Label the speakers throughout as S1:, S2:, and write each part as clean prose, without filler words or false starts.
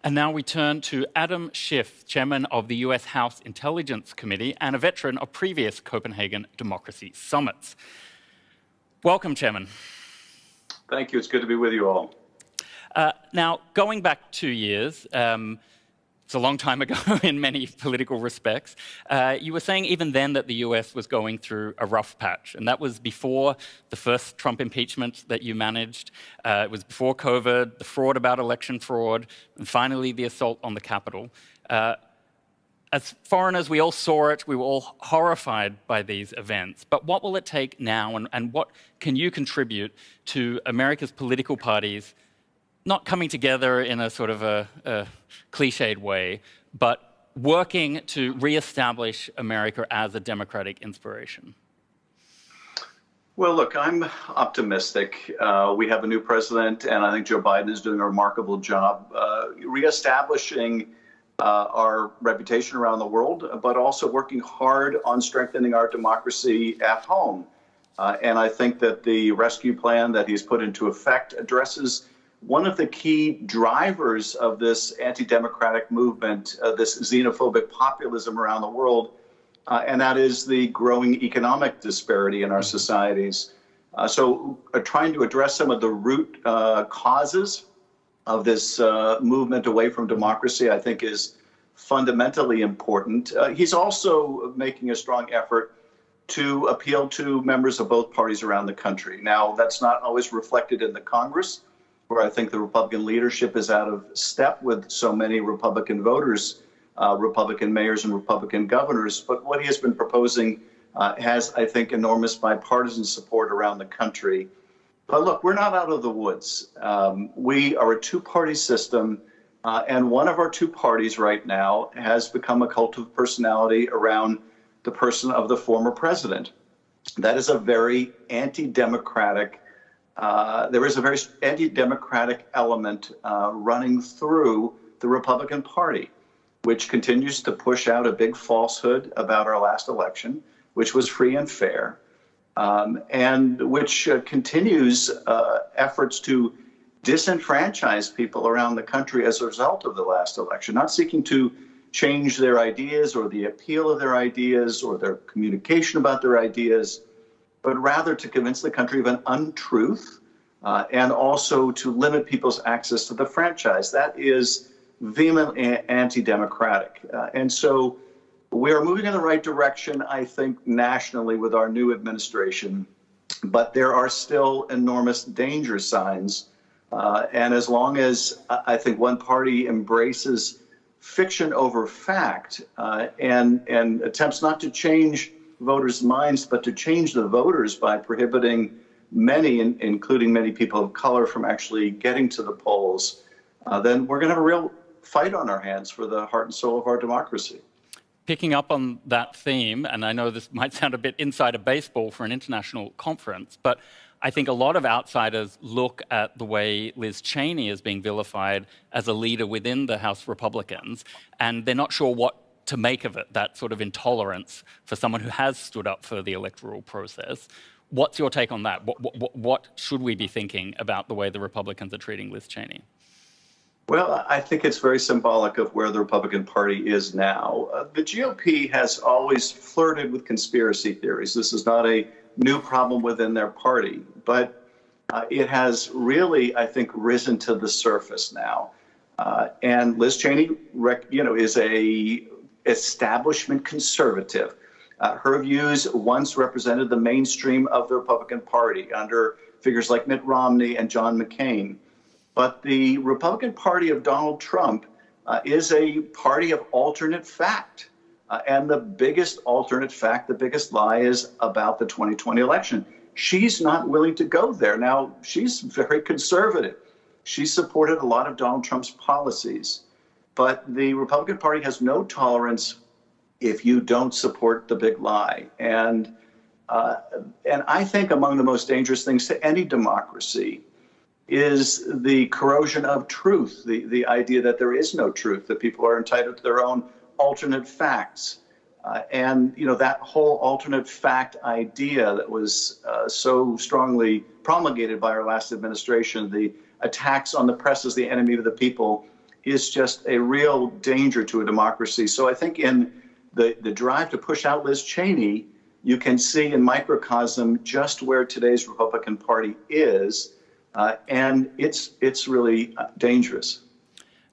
S1: And now we turn to Adam Schiff, chairman of the US House Intelligence Committee and a veteran of previous Copenhagen Democracy Summits. Welcome, Chairman.
S2: Thank you. It's good to be with you all.
S1: Now, going back 2 years, it's a long time ago in many political respects, you were saying even then that the US was going through a rough patch, and that was before the first Trump impeachment that you managed, it was before COVID, the fraud about election fraud, and finally the assault on the Capitol. As foreigners, we all saw it, we were all horrified by these events, but what will it take now, and what can you contribute to America's political parties not coming together in a sort of a cliched way, but working to reestablish America as a democratic inspiration?
S2: Well, look, I'm optimistic. We have a new president, and I think Joe Biden is doing a remarkable job reestablishing our reputation around the world, but also working hard on strengthening our democracy at home. And I think that the rescue plan that he's put into effect addresses one of the key drivers of this anti-democratic movement, this xenophobic populism around the world, and that is the growing economic disparity in our societies. So trying to address some of the root causes of this movement away from democracy, I think, is fundamentally important. He's also making a strong effort to appeal to members of both parties around the country. Now, that's not always reflected in the Congress, where I think the Republican leadership is out of step with so many Republican voters, Republican mayors and Republican governors. But what he has been proposing has, I think, enormous bipartisan support around the country. But look, we're not out of the woods. We are a two-party system, and one of our two parties right now has become a cult of personality around the person of the former president. That is a very anti-democratic there is a very anti-democratic element running through the Republican Party, which continues to push out a big falsehood about our last election, which was free and fair, and which continues efforts to disenfranchise people around the country as a result of the last election, not seeking to change their ideas or the appeal of their ideas or their communication about their ideas, but rather to convince the country of an untruth and also to limit people's access to the franchise. That is vehemently anti-democratic. And so we are moving in the right direction, I think, nationally with our new administration, but there are still enormous danger signs. And as long as I think one party embraces fiction over fact and attempts not to change voters' minds, but to change the voters by prohibiting many, including many people of color, from actually getting to the polls, then we're going to have a real fight on our hands for the heart and soul of our democracy.
S1: Picking up on that theme, and I know this might sound a bit inside of baseball for an international conference, but I think a lot of outsiders look at the way Liz Cheney is being vilified as a leader within the House Republicans, and they're not sure what to make of it, that sort of intolerance for someone who has stood up for the electoral process. What's your take on that? What should we be thinking about the way the Republicans are treating Liz Cheney?
S2: Well, I think it's very symbolic of where the Republican Party is now. The GOP has always flirted with conspiracy theories. This is not a new problem within their party, but it has really, I think, risen to the surface now. And Liz Cheney, is a establishment conservative. Her views once represented the mainstream of the Republican Party under figures like Mitt Romney and John McCain. But the Republican Party of Donald Trump is a party of alternate fact. And the biggest alternate fact, the biggest lie, is about the 2020 election. She's not willing to go there. Now, she's very conservative. She supported a lot of Donald Trump's policies. But the Republican Party has no tolerance if you don't support the big lie. And I think among the most dangerous things to any democracy is the corrosion of truth, the idea that there is no truth, that people are entitled to their own alternate facts. And, that whole alternate fact idea that was so strongly promulgated by our last administration, the attacks on the press as the enemy of the people, is just a real danger to a democracy. So I think in the drive to push out Liz Cheney, you can see in microcosm just where today's Republican Party is, and it's really dangerous.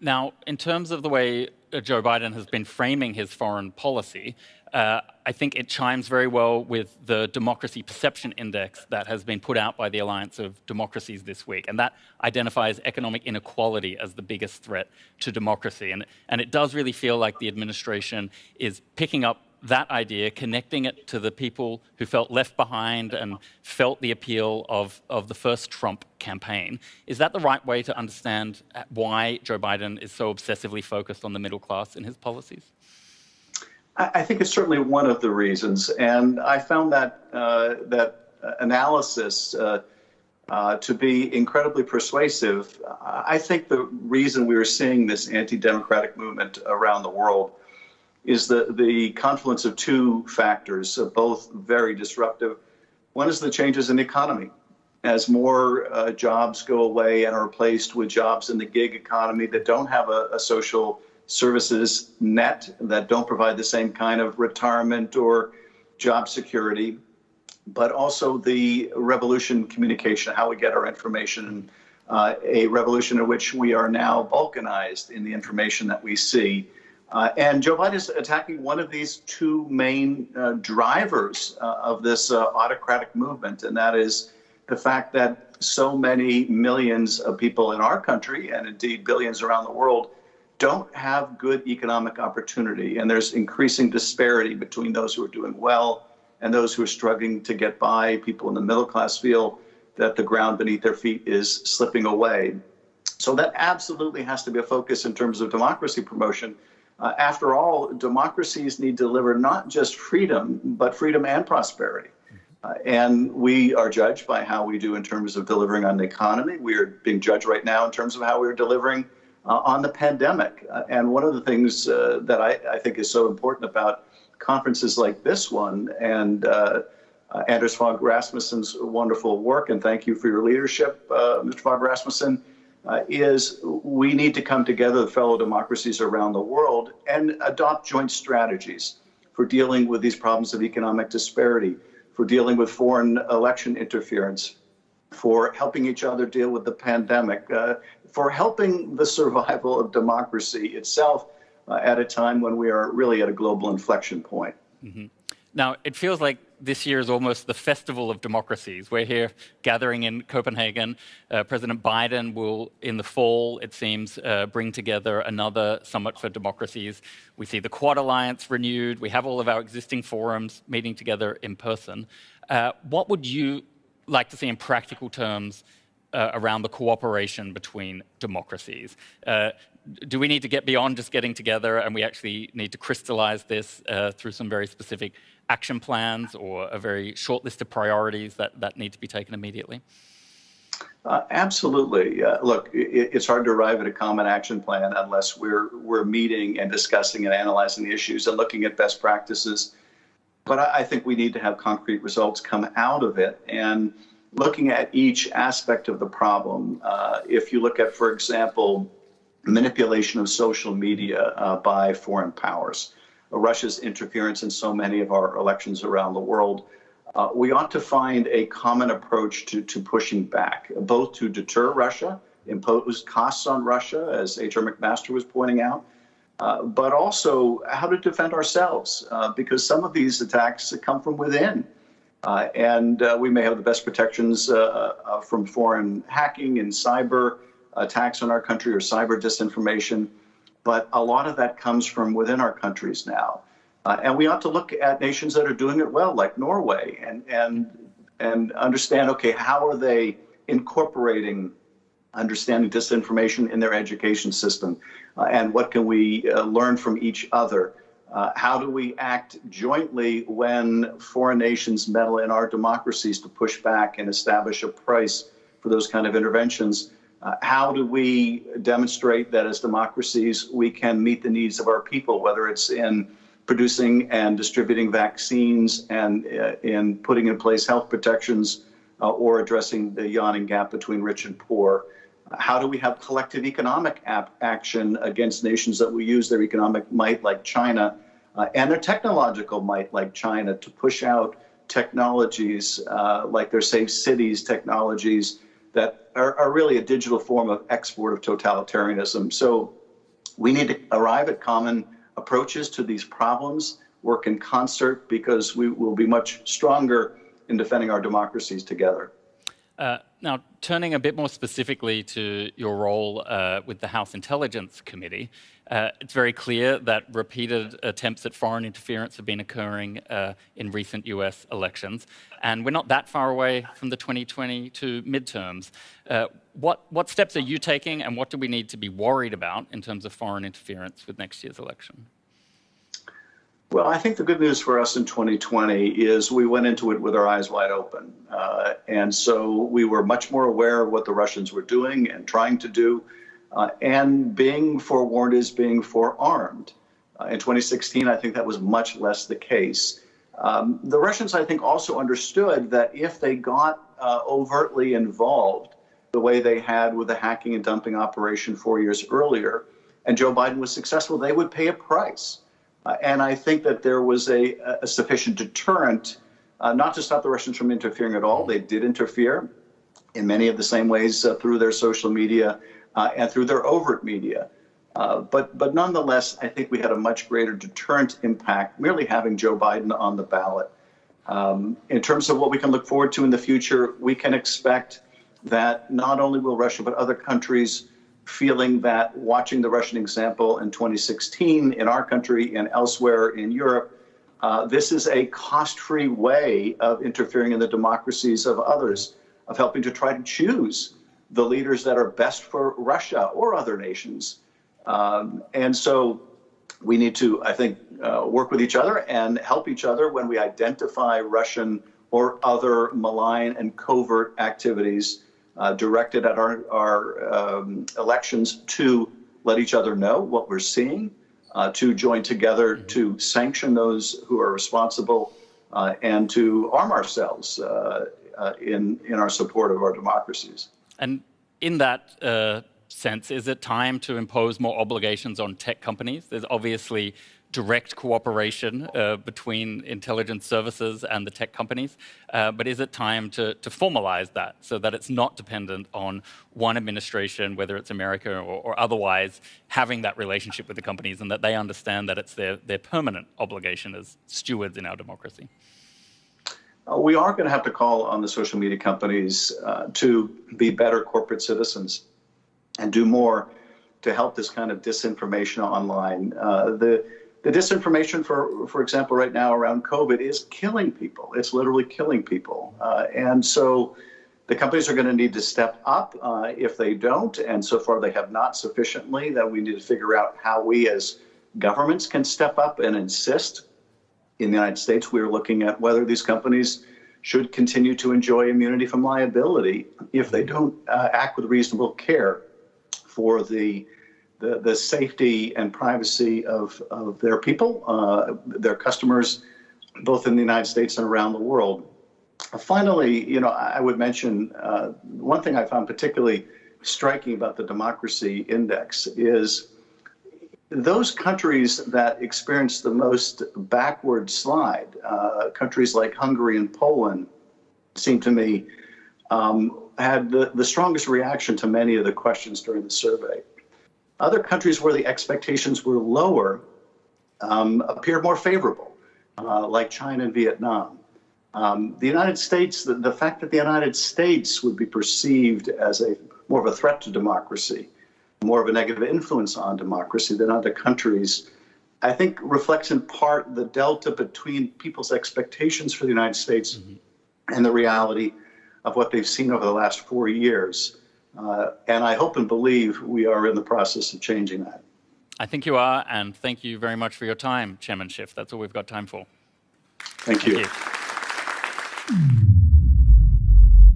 S1: Now, in terms of the way Joe Biden has been framing his foreign policy, I think it chimes very well with the Democracy Perception Index that has been put out by the Alliance of Democracies this week. And that identifies economic inequality as the biggest threat to democracy. And it does really feel like the administration is picking up that idea, connecting it to the people who felt left behind and felt the appeal of the first Trump campaign. Is that the right way to understand why Joe Biden is so obsessively focused on the middle class in his policies?
S2: I think it's certainly one of the reasons, and I found that analysis to be incredibly persuasive. I think the reason we are seeing this anti-democratic movement around the world is the confluence of two factors, both very disruptive. One is the changes in the economy. As more jobs go away and are replaced with jobs in the gig economy that don't have a social services net, that don't provide the same kind of retirement or job security, but also the revolution in communication, how we get our information, a revolution in which we are now balkanized in the information that we see. And Joe Biden is attacking one of these two main drivers of this autocratic movement, and that is the fact that so many millions of people in our country, and indeed billions around the world, don't have good economic opportunity. And there's increasing disparity between those who are doing well and those who are struggling to get by. People in the middle class feel that the ground beneath their feet is slipping away. So that absolutely has to be a focus in terms of democracy promotion. After all, democracies need to deliver not just freedom, but freedom and prosperity. And we are judged by how we do in terms of delivering on the economy. We are being judged right now in terms of how we're delivering on the pandemic. And one of the things that I think is so important about conferences like this one and Anders Fogh Rasmussen's wonderful work, and thank you for your leadership, Mr. Fogh Rasmussen, is we need to come together with fellow democracies around the world and adopt joint strategies for dealing with these problems of economic disparity, for dealing with foreign election interference, for helping each other deal with the pandemic, for helping the survival of democracy itself at a time when we are really at a global inflection point.
S1: Mm-hmm. Now, it feels like this year is almost the festival of democracies. We're here gathering in Copenhagen. President Biden will, in the fall, it seems, bring together another summit for democracies. We see the Quad Alliance renewed. We have all of our existing forums meeting together in person. What would you like to see in practical terms around the cooperation between democracies? Do we need to get beyond just getting together, and we actually need to crystallize this through some very specific action plans or a very short list of priorities that need to be taken immediately?
S2: Absolutely. Look, it's hard to arrive at a common action plan unless we're meeting and discussing and analyzing the issues and looking at best practices. But I think we need to have concrete results come out of it. And looking at each aspect of the problem, if you look at, for example, manipulation of social media by foreign powers, Russia's interference in so many of our elections around the world, we ought to find a common approach to pushing back, both to deter Russia, impose costs on Russia, as H.R. McMaster was pointing out, but also how to defend ourselves, because some of these attacks come from within. And we may have the best protections from foreign hacking and cyber attacks on our country or cyber disinformation, but a lot of that comes from within our countries now. And we ought to look at nations that are doing it well, like Norway, and understand, okay, how are they incorporating understanding disinformation in their education system? And what can we learn from each other? How do we act jointly when foreign nations meddle in our democracies to push back and establish a price for those kind of interventions? How do we demonstrate that as democracies we can meet the needs of our people, whether it's in producing and distributing vaccines and in putting in place health protections or addressing the yawning gap between rich and poor? How do we have collective economic action against nations that will use their economic might, like China, and their technological might, like China, to push out technologies like their safe cities technologies that are really a digital form of export of totalitarianism. So we need to arrive at common approaches to these problems, work in concert, because we will be much stronger in defending our democracies together.
S1: Now, turning a bit more specifically to your role with the House Intelligence Committee, it's very clear that repeated attempts at foreign interference have been occurring in recent US elections, and we're not that far away from the 2022 midterms. What steps are you taking, and what do we need to be worried about in terms of foreign interference with next year's election?
S2: Well, I think the good news for us in 2020 is we went into it with our eyes wide open. And so we were much more aware of what the Russians were doing and trying to do. And being forewarned is being forearmed. In 2016, I think that was much less the case. The Russians, I think, also understood that if they got overtly involved the way they had with the hacking and dumping operation 4 years earlier, and Joe Biden was successful, they would pay a price. And I think that there was a sufficient deterrent, not to stop the Russians from interfering at all. They did interfere in many of the same ways through their social media and through their overt media. But nonetheless, I think we had a much greater deterrent impact merely having Joe Biden on the ballot. In terms of what we can look forward to in the future, we can expect that not only will Russia, but other countries feeling that watching the Russian example in 2016 in our country and elsewhere in Europe, this is a cost-free way of interfering in the democracies of others, of helping to try to choose the leaders that are best for Russia or other nations. And so we need to, I think, work with each other and help each other when we identify Russian or other malign and covert activities directed at our elections, to let each other know what we're seeing, to join together to sanction those who are responsible, and to arm ourselves in our support of our democracies. And
S1: in that sense, is it time to impose more obligations on tech companies? There's obviously direct cooperation between intelligence services and the tech companies, but is it time to formalize that so that it's not dependent on one administration, whether it's America or otherwise, having that relationship with the companies, and that they understand that it's their permanent obligation as stewards in our democracy?
S2: We are going to have to call on the social media companies to be better corporate citizens and do more to help this kind of disinformation online. The disinformation, for example, right now around COVID is killing people. It's literally killing people. And so the companies are going to need to step up if they don't. And so far they have not sufficiently. That we need to figure out how we as governments can step up and insist. In the United States, we're looking at whether these companies should continue to enjoy immunity from liability if they don't act with reasonable care for the safety and privacy of their people, their customers, both in the United States and around the world. Finally, I would mention one thing I found particularly striking about the Democracy Index is those countries that experienced the most backward slide, countries like Hungary and Poland, seemed to me had the strongest reaction to many of the questions during the survey. Other countries where the expectations were lower appeared more favorable, like China and Vietnam. The United States, the fact that the United States would be perceived as more of a threat to democracy, more of a negative influence on democracy than other countries, I think reflects in part the delta between people's expectations for the United States and the reality of what they've seen over the last 4 years. And I hope and believe we are in the process of changing that.
S1: I think you are, and thank you very much for your time, Chairman Schiff. That's all we've got time for.
S2: Thank you.
S1: Thank you.